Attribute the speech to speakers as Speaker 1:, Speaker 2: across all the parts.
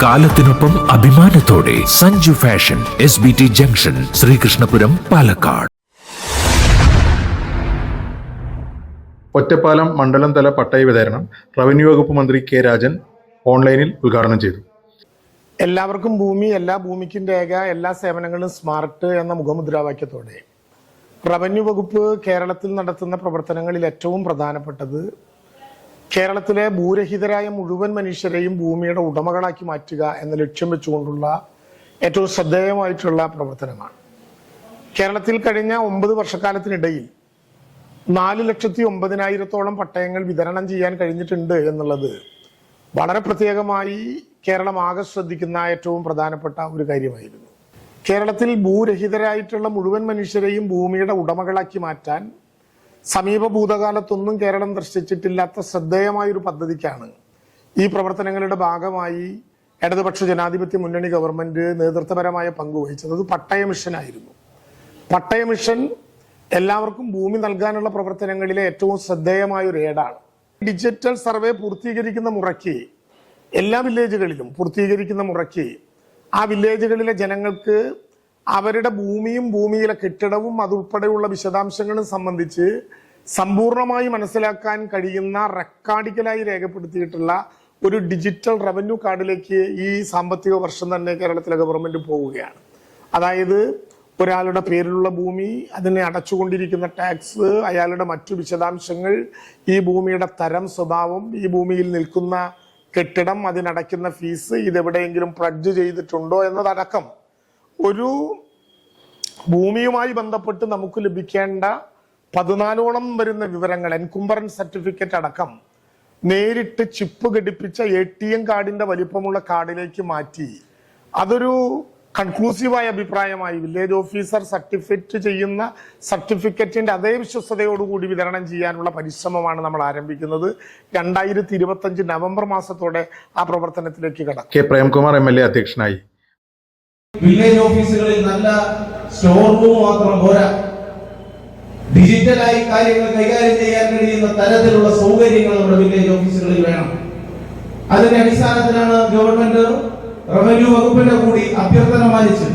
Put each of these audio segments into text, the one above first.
Speaker 1: കാലത്തിനൊപ്പം അഭിമാനത്തോടെ Sanju fashion SBT junction, Sreekrishnapuram, Palakkad.
Speaker 2: Ottapalam മണ്ഡലം തല പട്ടയ വിതരണം റവന്യൂ വകുപ്പ് മന്ത്രി കെ രാജൻ ഓൺലൈനിൽ ഉദ്ഘാടനം ചെയ്തു.
Speaker 3: എല്ലാവർക്കും ഭൂമി, എല്ലാ ഭൂമിക്കും രേഖ, എല്ലാ സേവനങ്ങളും സ്മാർട്ട് എന്ന മുഖമുദ്രാവാക്യത്തോടെ റവന്യൂ വകുപ്പ് കേരളത്തിൽ നടത്തുന്ന പ്രവർത്തനങ്ങളിൽ ഏറ്റവും പ്രധാനപ്പെട്ടത് കേരളത്തിലെ ഭൂരഹിതരായ മുഴുവൻ മനുഷ്യരെയും ഭൂമിയുടെ ഉടമകളാക്കി മാറ്റുക എന്ന ലക്ഷ്യം വെച്ചുകൊണ്ടുള്ള ഏറ്റവും ശ്രദ്ധേയമായിട്ടുള്ള പ്രവർത്തനമാണ്. കേരളത്തിൽ കഴിഞ്ഞ 9 വർഷക്കാലത്തിനിടയിൽ 4,09,000 പട്ടയങ്ങൾ വിതരണം ചെയ്യാൻ കഴിഞ്ഞിട്ടുണ്ട് എന്നുള്ളത് വളരെ പ്രത്യേകമായി കേരളം ആകെ ശ്രദ്ധിക്കുന്ന ഏറ്റവും പ്രധാനപ്പെട്ട ഒരു കാര്യമായിരുന്നു. കേരളത്തിൽ ഭൂരഹിതരായിട്ടുള്ള മുഴുവൻ മനുഷ്യരെയും ഭൂമിയുടെ ഉടമകളാക്കി മാറ്റാൻ സമീപ ഭൂതകാലത്തൊന്നും കേരളം ദർശിച്ചിട്ടില്ലാത്ത ശ്രദ്ധേയമായൊരു പദ്ധതിക്കാണ് ഈ പ്രവർത്തനങ്ങളുടെ ഭാഗമായി ഇടതുപക്ഷ ജനാധിപത്യ മുന്നണി ഗവൺമെന്റ് നേതൃത്വപരമായ പങ്കുവഹിച്ചത്. അത് പട്ടയ മിഷനായിരുന്നു. പട്ടയ മിഷൻ എല്ലാവർക്കും ഭൂമി നൽകാനുള്ള പ്രവർത്തനങ്ങളിലെ ഏറ്റവും ശ്രദ്ധേയമായ ഒരു ഏടാണ്. ഡിജിറ്റൽ സർവേ പൂർത്തീകരിക്കുന്ന മുറയ്ക്ക് എല്ലാ വില്ലേജുകളിലും പൂർത്തീകരിക്കുന്ന മുറയ്ക്ക് ആ വില്ലേജുകളിലെ ജനങ്ങൾക്ക് അവരുടെ ഭൂമിയും ഭൂമിയിലെ കെട്ടിടവും അതുൾപ്പെടെയുള്ള വിശദാംശങ്ങളും സംബന്ധിച്ച് സമ്പൂർണമായി മനസ്സിലാക്കാൻ കഴിയുന്ന റെക്കോർഡിക്കലായി രേഖപ്പെടുത്തിയിട്ടുള്ള ഒരു ഡിജിറ്റൽ റവന്യൂ കാർഡിലേക്ക് ഈ സാമ്പത്തിക വർഷം തന്നെ കേരളത്തിലെ ഗവൺമെന്റ് പോവുകയാണ്. അതായത് ഒരാളുടെ പേരിലുള്ള ഭൂമി, അതിനെ അടച്ചുകൊണ്ടിരിക്കുന്ന ടാക്സ്, അയാളുടെ മറ്റു വിശദാംശങ്ങൾ, ഈ ഭൂമിയുടെ തരം, സ്വഭാവം, ഈ ഭൂമിയിൽ നിൽക്കുന്ന കെട്ടിടം, അതിനടയ്ക്കുന്ന ഫീസ്, ഇതെവിടെയെങ്കിലും പ്ലഡ്ജ് ചെയ്തിട്ടുണ്ടോ എന്നതടക്കം ഒരു ഭൂമിയുമായി ബന്ധപ്പെട്ട് നമുക്ക് ലഭിക്കേണ്ട 14ഓളം വരുന്ന വിവരങ്ങൾ, എൻകുംബറൻസ് സർട്ടിഫിക്കറ്റ് അടക്കം നേരിട്ട് ചിപ്പ് ഘടിപ്പിച്ച ATM കാർഡിന്റെ വലിപ്പമുള്ള കാർഡിലേക്ക് മാറ്റി അതൊരു കൺക്ലൂസീവായ അഭിപ്രായമായി വില്ലേജ് ഓഫീസർ സർട്ടിഫിക്കറ്റ് ചെയ്യുന്ന സർട്ടിഫിക്കറ്റിന്റെ അതേ വിശ്വസ്തയോടുകൂടി വിതരണം ചെയ്യാനുള്ള പരിശ്രമമാണ് നമ്മൾ ആരംഭിക്കുന്നത്. 2025 നവംബർ മാസത്തോടെ ആ പ്രവർത്തനത്തിലേക്ക് കടക്കും.
Speaker 2: കെ പ്രേംകുമാർ MLA അധ്യക്ഷനായി.
Speaker 4: വില്ലേജ് ഓഫീസുകളിൽ നല്ല സ്റ്റോർ റൂം മാത്രം പോരാ, ഡിജിറ്റലായി കാര്യങ്ങൾ കൈകാര്യം ചെയ്യാൻ കഴിയുന്ന തരത്തിലുള്ള സൗകര്യങ്ങൾ നമ്മുടെ വില്ലേജ് ഓഫീസുകളിൽ വേണം. അതിന്റെ അടിസ്ഥാനത്തിലാണ് ഗവൺമെന്റ് റവന്യൂ വകുപ്പിന്റെ കൂടി അഭ്യർത്ഥന മാനിച്ച്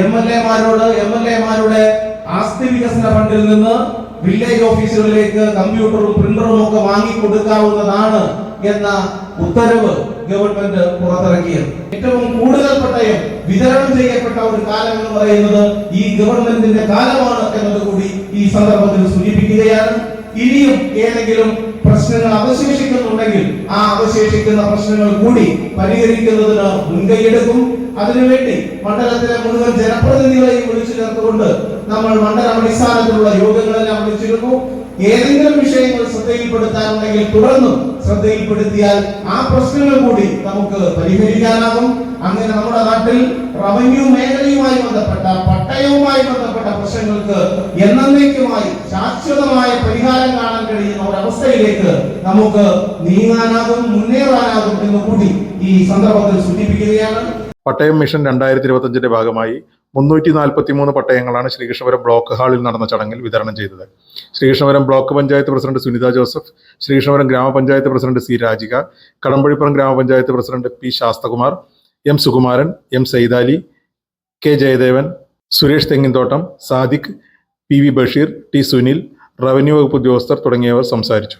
Speaker 4: MLA-മാരുടെ ആസ്തി വികസന ഫണ്ടിൽ നിന്ന് വില്ലേജ് ഓഫീസുകളിലേക്ക് കമ്പ്യൂട്ടറും പ്രിന്ററും ഒക്കെ വാങ്ങിക്കൊടുക്കാവുന്നതാണ് എന്ന ഉത്തരവ് ഗവൺമെന്റ് പുറത്തിറക്കിയത്. ഏറ്റവും കൂടുതൽ പട്ടയം വിതരണം ചെയ്യപ്പെട്ട ഒരു കാലം എന്ന് പറയുന്നത് ഈ ഗവൺമെന്റിന്റെ കാലമാണ് എന്നത് കൂടി ഈ സന്ദർഭത്തിൽ സൂചിപ്പിക്കുകയാണ്. ഇനിയും ഏതെങ്കിലും പ്രശ്നങ്ങൾ അവശേഷിക്കുന്നുണ്ടെങ്കിൽ ആ അവശേഷിക്കുന്ന പ്രശ്നങ്ങൾ കൂടി പരിഹരിക്കുന്നതിന് മുൻകൈയെടുക്കും. അതിനുവേണ്ടി മണ്ഡലത്തിലെ മുഴുവൻ ജനപ്രതിനിധികളെയും വിളിച്ചു ചേർത്തുകൊണ്ട് നമ്മൾ മണ്ഡലാടിസ്ഥാനത്തിലുള്ള യോഗങ്ങളെല്ലാം വിളിച്ചിരുന്നു. ഏതെങ്കിലും വിഷയങ്ങൾ ശ്രദ്ധയിൽപ്പെടുത്താനുണ്ടെങ്കിൽ തുടർന്നും ശ്രദ്ധയിൽപ്പെടുത്തിയാൽ ആ പ്രശ്നങ്ങൾ കൂടി നമുക്ക് പരിഹരിക്കാനാകും. അങ്ങനെ നമ്മുടെ നാട്ടിൽ റവന്യൂ മേഖലയുമായി ബന്ധപ്പെട്ട, പട്ടയവുമായി ബന്ധപ്പെട്ട പ്രശ്നങ്ങൾക്ക് എന്നേക്കുമായി ശാശ്വതമായ പരിഹാരം കാണാൻ കഴിയുന്ന ഒരവസ്ഥയിലേക്ക് നമുക്ക് നീങ്ങാനാകും, മുന്നേറാനാകും എന്ന് കൂടി ഈ സന്ദർഭത്തിൽ സൂചിപ്പിക്കുകയാണ്.
Speaker 2: പട്ടയം മിഷൻ 2025 ഭാഗമായി 343 പട്ടയങ്ങളാണ് ശ്രീകൃഷ്ണപുരം ബ്ലോക്ക് ഹാളിൽ നടന്ന ചടങ്ങിൽ വിതരണം ചെയ്തത്. ശ്രീകൃഷ്ണപുരം ബ്ലോക്ക് പഞ്ചായത്ത് പ്രസിഡന്റ് സുനിത ജോസഫ്, ശ്രീകൃഷ്ണപുരം ഗ്രാമപഞ്ചായത്ത് പ്രസിഡന്റ് C രാജിക, കടമ്പഴിപ്പുറം ഗ്രാമപഞ്ചായത്ത് president P Sasthakumar, M Sukumaran, M Saidali, K Jayadevan, Suresh Thenginthottam, Sadiq, PV Basheer, T Sunil, revenue വകുപ്പ് ഉദ്യോഗസ്ഥർ തുടങ്ങിയവർ സംസാരിച്ചു.